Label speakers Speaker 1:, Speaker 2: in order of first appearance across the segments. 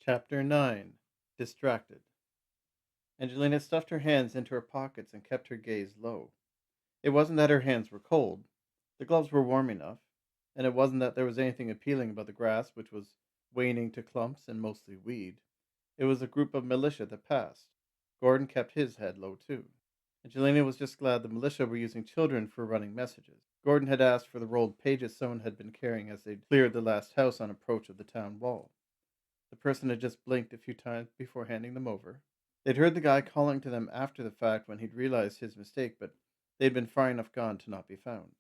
Speaker 1: Chapter 9. Distracted. Angelina stuffed her hands into her pockets and kept her gaze low. It wasn't that her hands were cold. The gloves were warm enough, and it wasn't that there was anything appealing about the grass, which was waning to clumps and mostly weed. It was a group of militia that passed. Gordon kept his head low too. Angelina was just glad the militia were using children for running messages. Gordon had asked for the rolled pages someone had been carrying as they cleared the last house on approach of the town wall. The person had just blinked a few times before handing them over. They'd heard the guy calling to them after the fact when he'd realized his mistake, but they'd been far enough gone to not be found.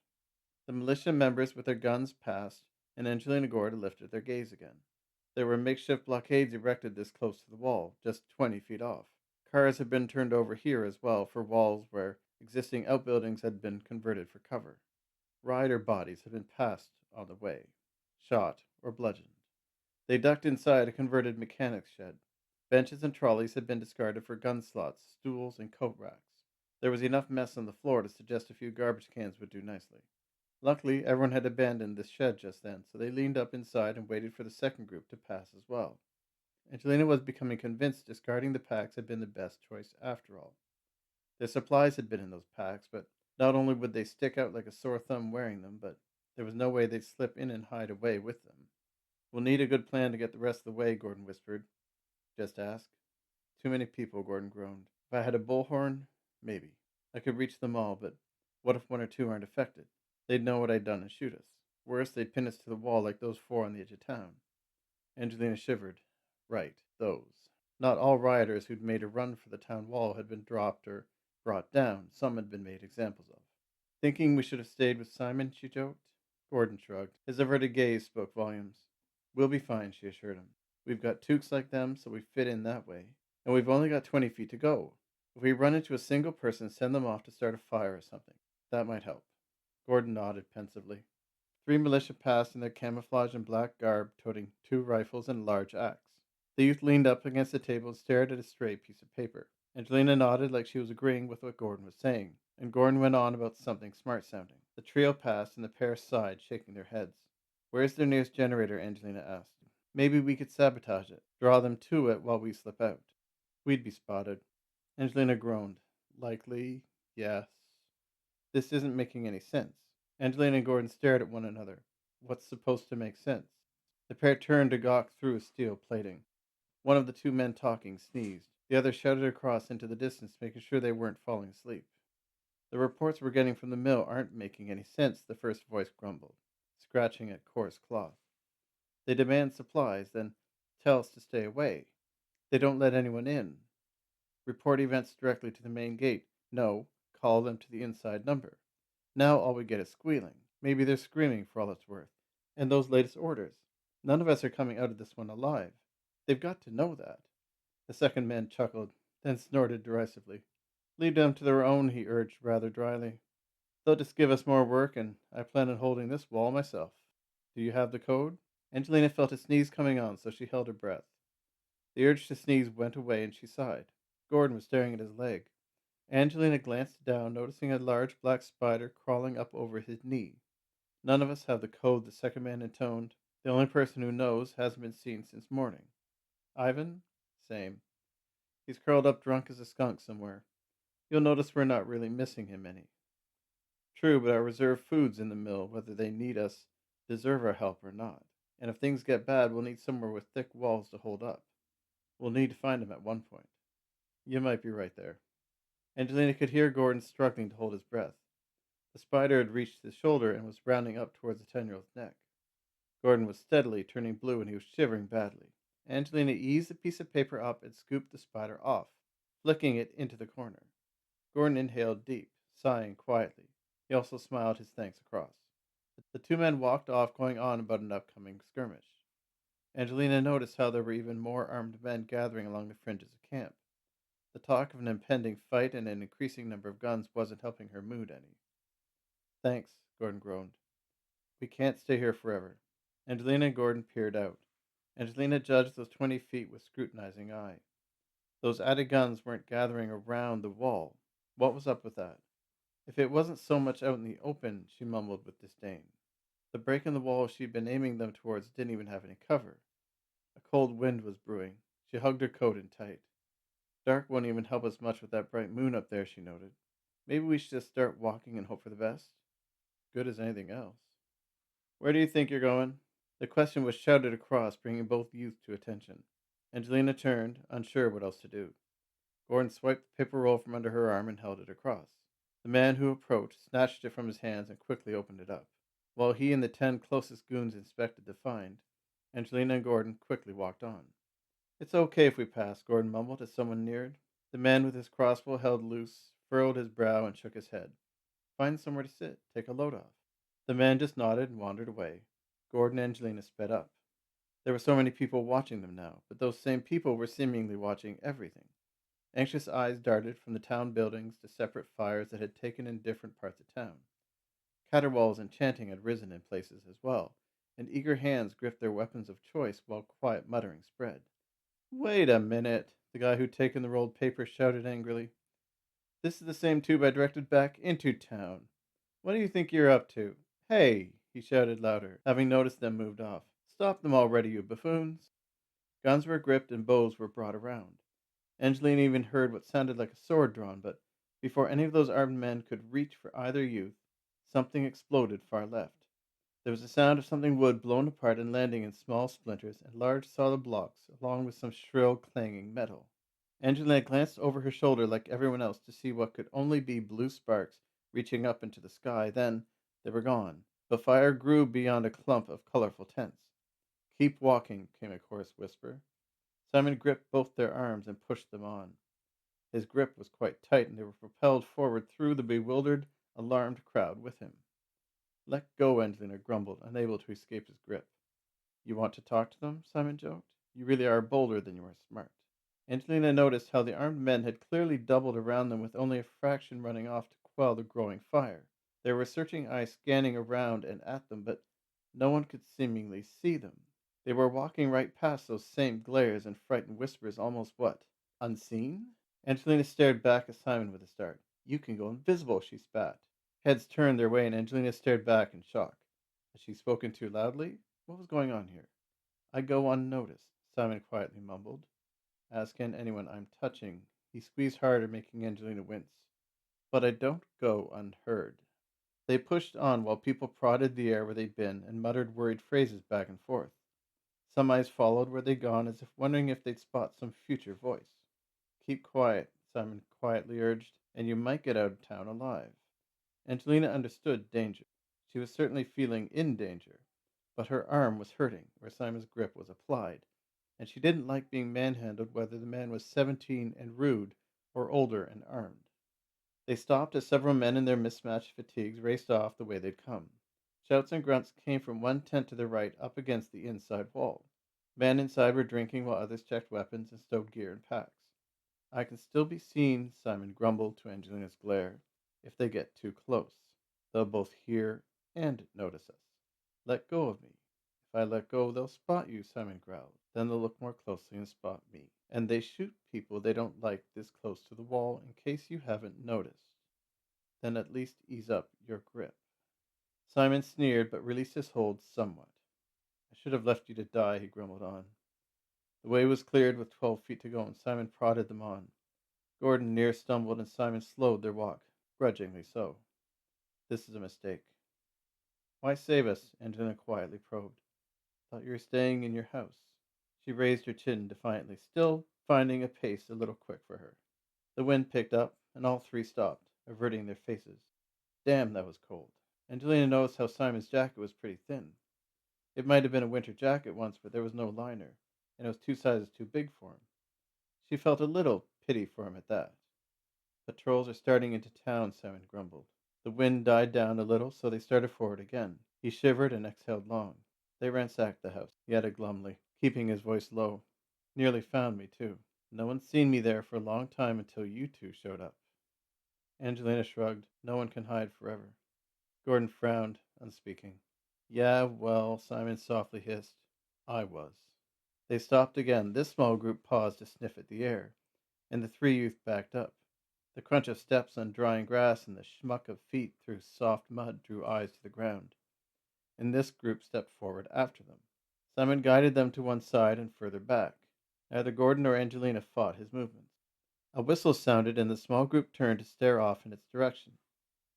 Speaker 1: The militia members with their guns passed, and Angelina Gord lifted their gaze again. There were makeshift blockades erected this close to the wall, just 20 feet off. Cars had been turned over here as well for walls where existing outbuildings had been converted for cover. Rider bodies had been passed on the way, shot or bludgeoned. They ducked inside a converted mechanics shed. Benches and trolleys had been discarded for gun slots, stools, and coat racks. There was enough mess on the floor to suggest a few garbage cans would do nicely. Luckily, everyone had abandoned this shed just then, so they leaned up inside and waited for the second group to pass as well. Angelina was becoming convinced discarding the packs had been the best choice after all. Their supplies had been in those packs, but not only would they stick out like a sore thumb wearing them, but there was no way they'd slip in and hide away with them. "We'll need a good plan to get the rest of the way," Gordon whispered. "Just ask." "Too many people," Gordon groaned. "If I had a bullhorn, maybe. I could reach them all, but what if one or two aren't affected? They'd know what I'd done and shoot us. Worse, they'd pin us to the wall like those four on the edge of town." Angelina shivered. Right, those. Not all rioters who'd made a run for the town wall had been dropped or brought down. Some had been made examples of. "Thinking we should have stayed with Simon?" she joked. Gordon shrugged. His averted gaze spoke volumes. "We'll be fine," she assured him. "We've got toques like them, so we fit in that way. And we've only got 20 feet to go. If we run into a single person, send them off to start a fire or something. That might help." Gordon nodded pensively. Three militia passed in their camouflage and black garb, toting two rifles and a large axe. The youth leaned up against the table and stared at a stray piece of paper. Angelina nodded like she was agreeing with what Gordon was saying, and Gordon went on about something smart-sounding. The trio passed, and the pair sighed, shaking their heads. "Where's their nearest generator?" Angelina asked. "Maybe we could sabotage it, draw them to it while we slip out." "We'd be spotted." Angelina groaned. "Likely, yes. This isn't making any sense." Angelina and Gordon stared at one another. What's supposed to make sense? The pair turned to gawk through steel plating. One of the two men talking sneezed. The other shouted across into the distance, making sure they weren't falling asleep. "The reports we're getting from the mill aren't making any sense," the first voice grumbled, scratching at coarse cloth. "They demand supplies, then tell us to stay away. They don't let anyone in. Report events directly to the main gate. No, call them to the inside number. Now all we get is squealing. Maybe they're screaming for all it's worth. And those latest orders. None of us are coming out of this one alive. They've got to know that." The second man chuckled, then snorted derisively. "Leave them to their own," he urged rather dryly. "They'll just give us more work, and I plan on holding this wall myself. Do you have the code?" Angelina felt a sneeze coming on, so she held her breath. The urge to sneeze went away, and she sighed. Gordon was staring at his leg. Angelina glanced down, noticing a large black spider crawling up over his knee. "None of us have the code," the second man intoned. "The only person who knows hasn't been seen since morning." "Ivan?" "Same. He's curled up drunk as a skunk somewhere. You'll notice we're not really missing him any." "True, but our reserve food's in the mill, whether they need us, deserve our help or not. And if things get bad, we'll need somewhere with thick walls to hold up. We'll need to find him at one point." "You might be right there." Angelina could hear Gordon struggling to hold his breath. The spider had reached his shoulder and was rounding up towards the 10-year-old's neck. Gordon was steadily turning blue and he was shivering badly. Angelina eased the piece of paper up and scooped the spider off, flicking it into the corner. Gordon inhaled deep, sighing quietly. He also smiled his thanks across. The two men walked off, going on about an upcoming skirmish. Angelina noticed how there were even more armed men gathering along the fringes of camp. The talk of an impending fight and an increasing number of guns wasn't helping her mood any. "Thanks," Gordon groaned. "We can't stay here forever." Angelina and Gordon peered out. Angelina judged those 20 feet with scrutinizing eye. Those added guns weren't gathering around the wall. What was up with that? If it wasn't so much out in the open, she mumbled with disdain. The break in the wall she'd been aiming them towards didn't even have any cover. A cold wind was brewing. She hugged her coat in tight. Dark won't even help us much with that bright moon up there, she noted. Maybe we should just start walking and hope for the best? Good as anything else. Where do you think you're going? The question was shouted across, bringing both youths to attention. Angelina turned, unsure what else to do. Gordon swiped the paper roll from under her arm and held it across. The man who approached snatched it from his hands and quickly opened it up. While he and the 10 closest goons inspected the find, Angelina and Gordon quickly walked on. It's okay if we pass, Gordon mumbled as someone neared. The man with his crossbow held loose furrowed his brow and shook his head. Find somewhere to sit. Take a load off. The man just nodded and wandered away. Gordon and Angelina sped up. There were so many people watching them now, but those same people were seemingly watching everything. Anxious eyes darted from the town buildings to separate fires that had taken in different parts of town. Caterwauls and chanting had risen in places as well, and eager hands gripped their weapons of choice while quiet muttering spread. Wait a minute, the guy who'd taken the rolled paper shouted angrily. This is the same tube I directed back into town. What do you think you're up to? Hey, he shouted louder, having noticed them moved off. Stop them already, you buffoons. Guns were gripped and bows were brought around. Angelina even heard what sounded like a sword drawn, but before any of those armed men could reach for either youth, something exploded far left. There was the sound of something wood blown apart and landing in small splinters and large solid blocks, along with some shrill clanging metal. Angelina glanced over her shoulder like everyone else to see what could only be blue sparks reaching up into the sky. Then they were gone. The fire grew beyond a clump of colorful tents. Keep walking, came a hoarse whisper. Simon gripped both their arms and pushed them on. His grip was quite tight, and they were propelled forward through the bewildered, alarmed crowd with him. Let go, Angelina grumbled, unable to escape his grip. You want to talk to them? Simon joked. You really are bolder than you are smart. Angelina noticed how the armed men had clearly doubled around them with only a fraction running off to quell the growing fire. There were searching eyes scanning around and at them, but no one could seemingly see them. They were walking right past those same glares and frightened whispers, almost what? Unseen? Angelina stared back at Simon with a start. You can go invisible, she spat. Heads turned their way, and Angelina stared back in shock. Had she spoken too loudly? What was going on here? I go unnoticed, Simon quietly mumbled. As can anyone I'm touching. He squeezed harder, making Angelina wince. But I don't go unheard. They pushed on while people prodded the air where they'd been and muttered worried phrases back and forth. Some eyes followed where they'd gone as if wondering if they'd spot some future voice. Keep quiet, Simon quietly urged, and you might get out of town alive. Angelina understood danger. She was certainly feeling in danger, but her arm was hurting where Simon's grip was applied, and she didn't like being manhandled whether the man was 17 and rude or older and armed. They stopped as several men in their mismatched fatigues raced off the way they'd come. Shouts and grunts came from one tent to the right up against the inside wall. Men inside were drinking while others checked weapons and stowed gear in packs. I can still be seen, Simon grumbled to Angelina's glare. If they get too close, they'll both hear and notice us. Let go of me. If I let go, they'll spot you, Simon growled. Then they'll look more closely and spot me. And they shoot people they don't like this close to the wall, in case you haven't noticed. Then at least ease up your grip. Simon sneered, but released his hold somewhat. I should have left you to die, he grumbled on. The way was cleared with 12 feet to go, and Simon prodded them on. Gordon near stumbled, and Simon slowed their walk, grudgingly so. This is a mistake. Why save us? Angelina quietly probed. Thought you were staying in your house. She raised her chin defiantly, still finding a pace a little quick for her. The wind picked up, and all three stopped, averting their faces. Damn, that was cold. Angelina noticed how Simon's jacket was pretty thin. It might have been a winter jacket once, but there was no liner, and it was 2 sizes too big for him. She felt a little pity for him at that. Patrols are starting into town, Simon grumbled. The wind died down a little, so they started forward again. He shivered and exhaled long. They ransacked the house, he added glumly, keeping his voice low. Nearly found me, too. No one's seen me there for a long time until you two showed up. Angelina shrugged. No one can hide forever. Gordon frowned, unspeaking. Yeah, well, Simon softly hissed. I was. They stopped again. This small group paused to sniff at the air, and the 3 youth backed up. The crunch of steps on drying grass and the schmuck of feet through soft mud drew eyes to the ground, and this group stepped forward after them. Simon guided them to one side and further back. Neither Gordon nor Angelina fought his movements. A whistle sounded, and the small group turned to stare off in its direction.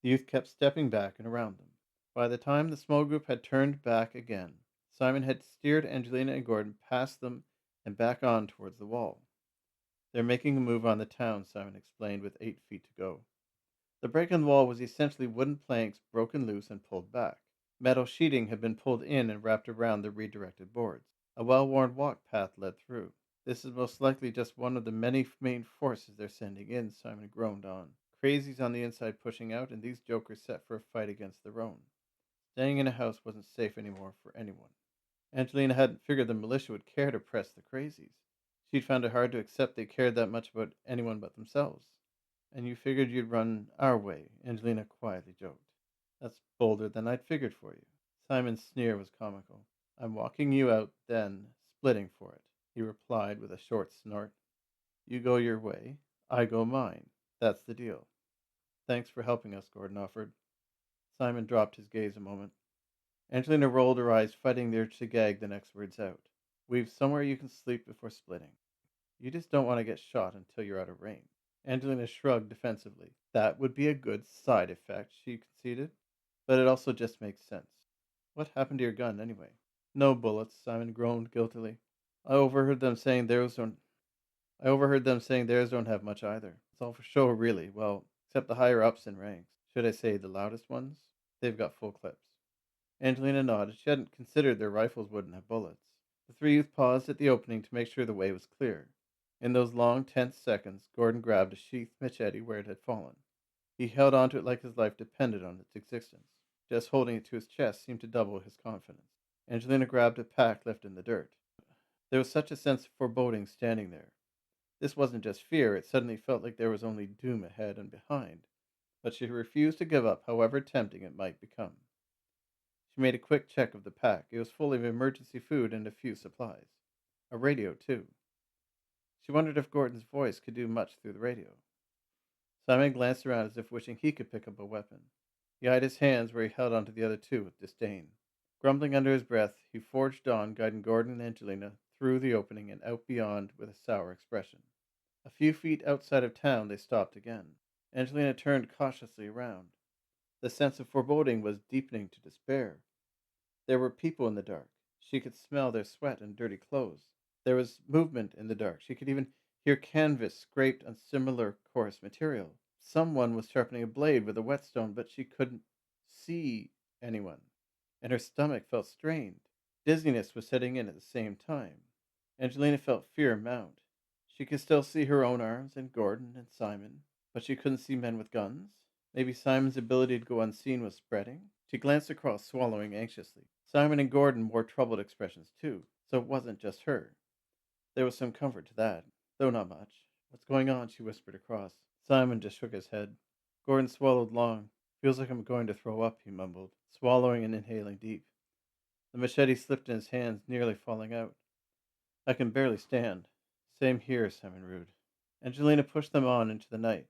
Speaker 1: The youth kept stepping back and around them. By the time the small group had turned back again, Simon had steered Angelina and Gordon past them and back on towards the wall. "They're making a move on the town," Simon explained, with 8 feet to go. The break in the wall was essentially wooden planks broken loose and pulled back. Metal sheeting had been pulled in and wrapped around the redirected boards. A well-worn walk path led through. "This is most likely just one of the many main forces they're sending in," Simon groaned on. "Crazies on the inside pushing out, and these jokers set for a fight against their own. Staying in a house wasn't safe anymore for anyone." Angelina hadn't figured the militia would care to press the crazies. She'd found it hard to accept they cared that much about anyone but themselves. "And you figured you'd run our way," Angelina quietly joked. "That's bolder than I'd figured for you." Simon's sneer was comical. "I'm walking you out, then splitting for it," he replied with a short snort. "You go your way, I go mine. That's the deal." "Thanks for helping us," Gordon offered. Simon dropped his gaze a moment. Angelina rolled her eyes, fighting the urge to gag the next words out. "We've somewhere you can sleep before splitting. You just don't want to get shot until you're out of range." Angelina shrugged defensively. "That would be a good side effect," she conceded. "But it also just makes sense. What happened to your gun, anyway?" "No bullets," Simon groaned guiltily. I overheard them saying theirs don't I overheard them saying theirs don't have much either. It's all for show, really. Well, except the higher ups in ranks. Should I say the loudest ones? They've got full clips." Angelina nodded. She hadn't considered their rifles wouldn't have bullets. The three youth paused at the opening to make sure the way was clear. In those long, tense seconds, Gordon grabbed a sheathed machete where it had fallen. He held onto it like his life depended on its existence. Just holding it to his chest seemed to double his confidence. Angelina grabbed a pack left in the dirt. There was such a sense of foreboding standing there. This wasn't just fear, it suddenly felt like there was only doom ahead and behind. But she refused to give up, however tempting it might become. She made a quick check of the pack. It was full of emergency food and a few supplies. A radio, too. She wondered if Gordon's voice could do much through the radio. Simon glanced around as if wishing he could pick up a weapon. He eyed his hands where he held onto the other two with disdain. Grumbling under his breath, he forged on, guiding Gordon and Angelina through the opening and out beyond with a sour expression. A few feet outside of town, they stopped again. Angelina turned cautiously around. The sense of foreboding was deepening to despair. There were people in the dark. She could smell their sweat and dirty clothes. There was movement in the dark. She could even hear canvas scraped on similar coarse material. Someone was sharpening a blade with a whetstone, but she couldn't see anyone, and her stomach felt strained. Dizziness was setting in at the same time. Angelina felt fear mount. She could still see her own arms and Gordon and Simon, but she couldn't see men with guns. Maybe Simon's ability to go unseen was spreading. She glanced across, swallowing anxiously. Simon and Gordon wore troubled expressions too, so it wasn't just her. There was some comfort to that, though not much. "What's going on?" she whispered across. Simon just shook his head. Gordon swallowed long. "Feels like I'm going to throw up," he mumbled, swallowing and inhaling deep. The machete slipped in his hands, nearly falling out. "I can barely stand." "Same here," Simon rued. Angelina pushed them on into the night.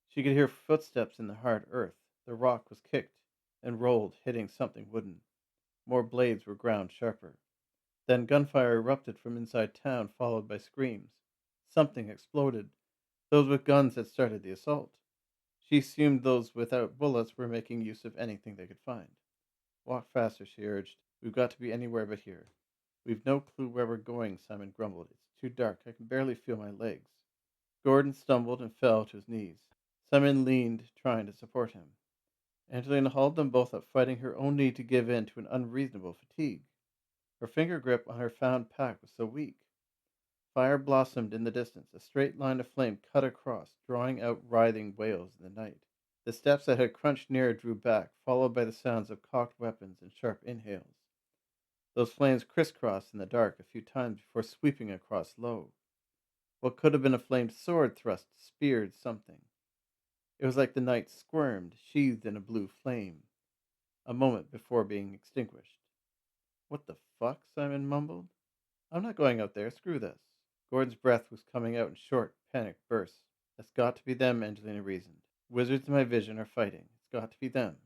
Speaker 1: She could hear footsteps in the hard earth. The rock was kicked and rolled, hitting something wooden. More blades were ground sharper. Then gunfire erupted from inside town, followed by screams. Something exploded. Those with guns had started the assault. She assumed those without bullets were making use of anything they could find. "Walk faster," she urged. "We've got to be anywhere but here." "We've no clue where we're going," Simon grumbled. "It's too dark. I can barely feel my legs." Gordon stumbled and fell to his knees. Simon leaned, trying to support him. Angelina hauled them both up, fighting her own need to give in to an unreasonable fatigue. Her finger grip on her found pack was so weak. Fire blossomed in the distance. A straight line of flame cut across, drawing out writhing wails in the night. The steps that had crunched nearer drew back, followed by the sounds of cocked weapons and sharp inhales. Those flames crisscrossed in the dark a few times before sweeping across low. What could have been a flamed sword thrust speared something. It was like the night squirmed, sheathed in a blue flame, a moment before being extinguished. "What the fuck?" Simon mumbled. "I'm not going out there. Screw this." Gordon's breath was coming out in short, panicked bursts. "That's got to be them," Angelina reasoned. "Wizards in my vision are fighting. It's got to be them."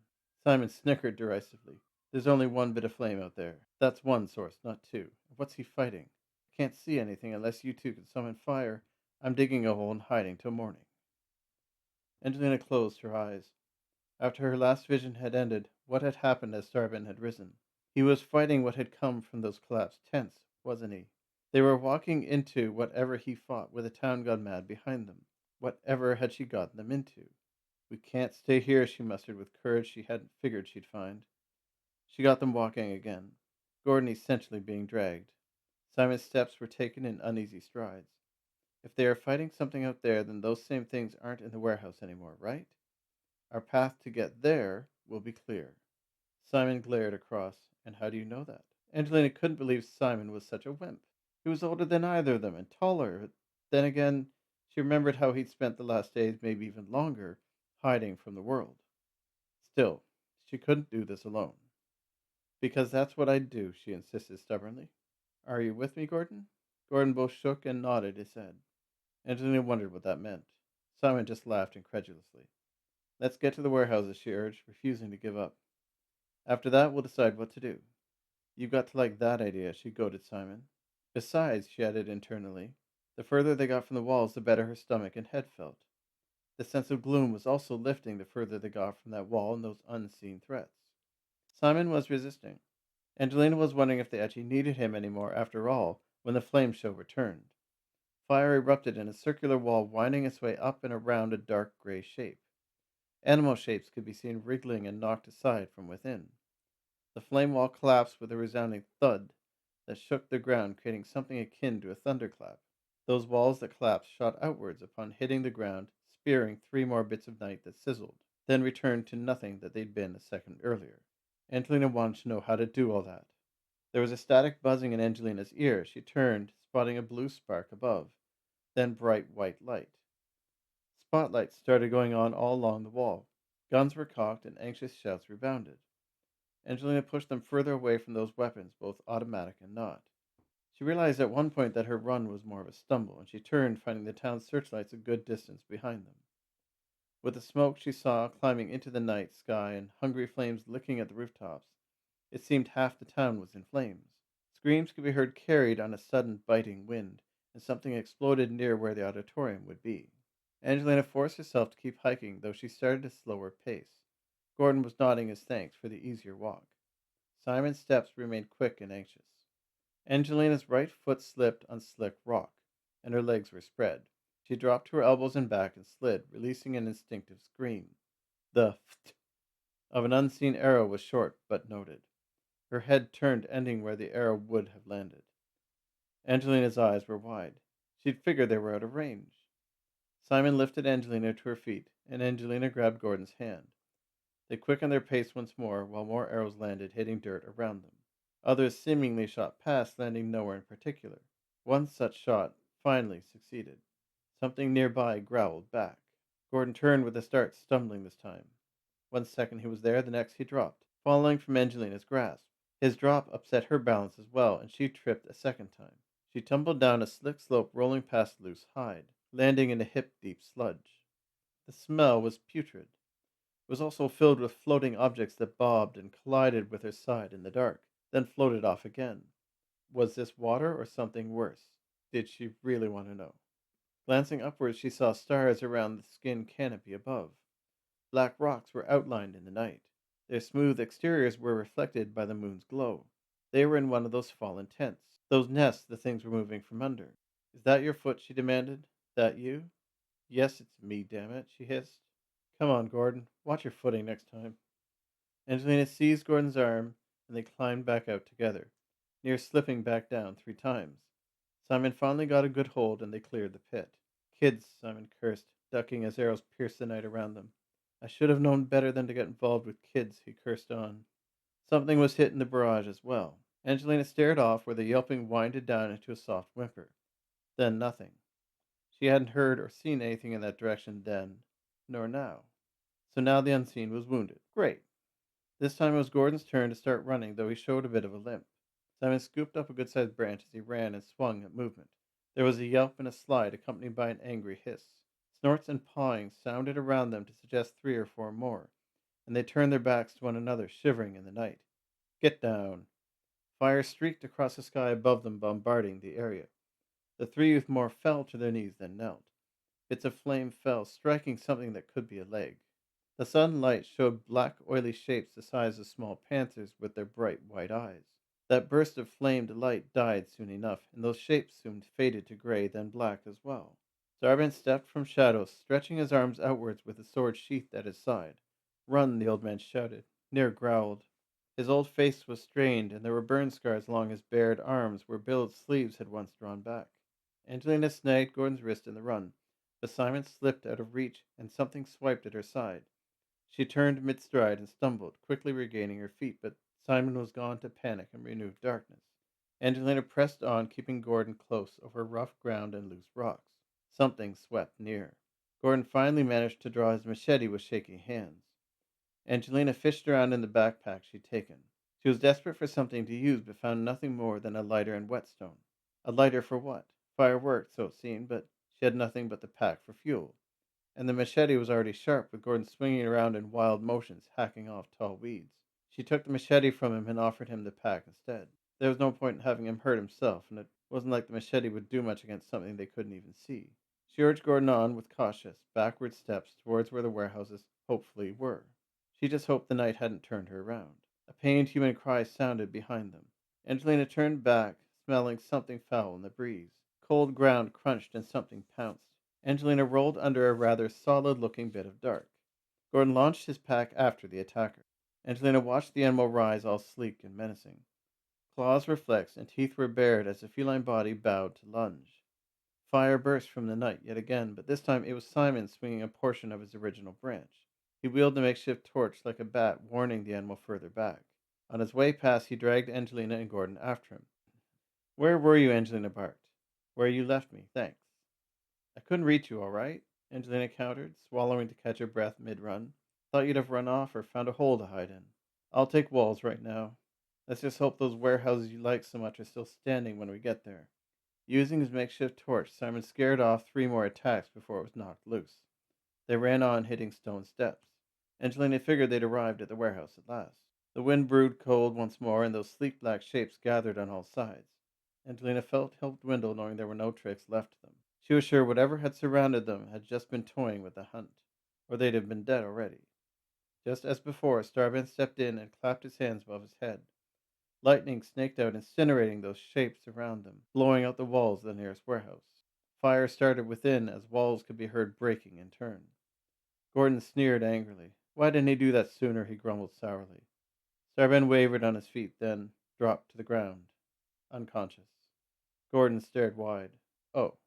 Speaker 1: Simon snickered derisively. "There's only one bit of flame out there." That's one source, not two. What's he fighting? I can't see anything unless you two can summon fire. I'm digging a hole and hiding till morning. Angelina closed her eyes. After her last vision had ended, what had happened as Starvin had risen? He was fighting what had come from those collapsed tents, wasn't he? They were walking into whatever he fought with a town gone mad behind them. Whatever had she gotten them into? We can't stay here, she mustered with courage she hadn't figured she'd find. She got them walking again, Gordon essentially being dragged. Simon's steps were taken in uneasy strides. If they are fighting something out there, then those same things aren't in the warehouse anymore, right? Our path to get there will be clear. Simon glared across. And how do you know that? Angelina couldn't believe Simon was such a wimp. He was older than either of them and taller. Then again, she remembered how he'd spent the last days, maybe even longer, hiding from the world. Still, she couldn't do this alone. Because that's what I'd do, she insisted stubbornly. Are you with me, Gordon? Gordon both shook and nodded his head. Angelina wondered what that meant. Simon just laughed incredulously. Let's get to the warehouses, she urged, refusing to give up. After that, we'll decide what to do. You've got to like that idea, she goaded Simon. Besides, she added internally, the further they got from the walls, the better her stomach and head felt. The sense of gloom was also lifting the further they got from that wall and those unseen threats. Simon was resisting. Angelina was wondering if they actually needed him anymore after all when the flame show returned. Fire erupted in a circular wall winding its way up and around a dark gray shape. Animal shapes could be seen wriggling and knocked aside from within. The flame wall collapsed with a resounding thud that shook the ground, creating something akin to a thunderclap. Those walls that collapsed shot outwards upon hitting the ground, spearing 3 more bits of night that sizzled, then returned to nothing that they'd been a second earlier. Angelina wanted to know how to do all that. There was a static buzzing in Angelina's ear. She turned, spotting a blue spark above, then bright white light. Spotlights started going on all along the wall. Guns were cocked and anxious shouts rebounded. Angelina pushed them further away from those weapons, both automatic and not. She realized at one point that her run was more of a stumble, and she turned, finding the town's searchlights a good distance behind them. With the smoke she saw climbing into the night sky and hungry flames licking at the rooftops, it seemed half the town was in flames. Screams could be heard carried on a sudden biting wind, and something exploded near where the auditorium would be. Angelina forced herself to keep hiking, though she started a slower pace. Gordon was nodding his thanks for the easier walk. Simon's steps remained quick and anxious. Angelina's right foot slipped on slick rock, and her legs were spread. She dropped to her elbows and back and slid, releasing an instinctive scream. The ft of an unseen arrow was short but noted. Her head turned, ending where the arrow would have landed. Angelina's eyes were wide. She'd figured they were out of range. Simon lifted Angelina to her feet, and Angelina grabbed Gordon's hand. They quickened their pace once more, while more arrows landed, hitting dirt around them. Others seemingly shot past, landing nowhere in particular. One such shot finally succeeded. Something nearby growled back. Gordon turned with a start, stumbling this time. 1 second he was there, the next he dropped, falling from Angelina's grasp. His drop upset her balance as well, and she tripped a second time. She tumbled down a slick slope, rolling past loose hide, landing in a hip-deep sludge. The smell was putrid. It was also filled with floating objects that bobbed and collided with her side in the dark, then floated off again. Was this water or something worse? Did she really want to know? Glancing upwards, she saw stars around the skin canopy above. Black rocks were outlined in the night. Their smooth exteriors were reflected by the moon's glow. They were in one of those fallen tents, those nests the things were moving from under. Is that your foot? She demanded. That you? Yes, it's me, damn it, she hissed. Come on, Gordon. Watch your footing next time. Angelina seized Gordon's arm, and they climbed back out together, near slipping back down 3 times. Simon finally got a good hold, and they cleared the pit. Kids, Simon cursed, ducking as arrows pierced the night around them. I should have known better than to get involved with kids, he cursed on. Something was hit in the barrage as well. Angelina stared off where the yelping winded down into a soft whimper. Then nothing. She hadn't heard or seen anything in that direction then, nor now. So now the unseen was wounded. Great. This time it was Gordon's turn to start running, though he showed a bit of a limp. Simon scooped up a good-sized branch as he ran and swung at movement. There was a yelp and a slide, accompanied by an angry hiss. Snorts and pawing sounded around them to suggest 3 or 4 more, and they turned their backs to one another, shivering in the night. Get down. Fire streaked across the sky above them, bombarding the area. The three youth more fell to their knees than knelt. Bits of flame fell, striking something that could be a leg. The sunlight showed black, oily shapes the size of small panthers with their bright white eyes. That burst of flamed light died soon enough, and those shapes soon faded to gray, then black as well. Zarban stepped from shadows, stretching his arms outwards with his sword sheathed at his side. "Run," the old man shouted. Nir growled. His old face was strained, and there were burn scars along his bared arms where Bill's sleeves had once drawn back. Angelina snagged Gordon's wrist in the run, but Simon slipped out of reach, and something swiped at her side. She turned mid-stride and stumbled, quickly regaining her feet, but Simon was gone to panic and renewed darkness. Angelina pressed on, keeping Gordon close over rough ground and loose rocks. Something swept near. Gordon finally managed to draw his machete with shaking hands. Angelina fished around in the backpack she'd taken. She was desperate for something to use, but found nothing more than a lighter and whetstone. A lighter for what? Fire worked, so it seemed, but she had nothing but the pack for fuel. And the machete was already sharp, with Gordon swinging around in wild motions, hacking off tall weeds. She took the machete from him and offered him the pack instead. There was no point in having him hurt himself, and it wasn't like the machete would do much against something they couldn't even see. She urged Gordon on with cautious, backward steps towards where the warehouses hopefully were. She just hoped the night hadn't turned her around. A pained human cry sounded behind them. Angelina turned back, smelling something foul in the breeze. Cold ground crunched and something pounced. Angelina rolled under a rather solid-looking bit of dark. Gordon launched his pack after the attacker. Angelina watched the animal rise, all sleek and menacing. Claws were flexed and teeth were bared as the feline body bowed to lunge. Fire burst from the night yet again, but this time it was Simon swinging a portion of his original branch. He wielded the makeshift torch like a bat, warning the animal further back. On his way past, he dragged Angelina and Gordon after him. "Where were you?" Angelina barked. "Where you left me, thanks." "I couldn't reach you, all right," Angelina countered, swallowing to catch her breath mid-run. "Thought you'd have run off or found a hole to hide in. I'll take walls right now. Let's just hope those warehouses you like so much are still standing when we get there." Using his makeshift torch, Simon scared off 3 more attacks before it was knocked loose. They ran on, hitting stone steps. Angelina figured they'd arrived at the warehouse at last. The wind brewed cold once more, and those sleek black shapes gathered on all sides. Angelina felt hope dwindle, knowing there were no tricks left to them. She was sure whatever had surrounded them had just been toying with the hunt, or they'd have been dead already. Just as before, Starban stepped in and clapped his hands above his head. Lightning snaked out, incinerating those shapes around them, blowing out the walls of the nearest warehouse. Fire started within as walls could be heard breaking in turn. Gordon sneered angrily. "Why didn't he do that sooner?" he grumbled sourly. Starban wavered on his feet, then dropped to the ground, unconscious. Gordon stared wide. "Oh,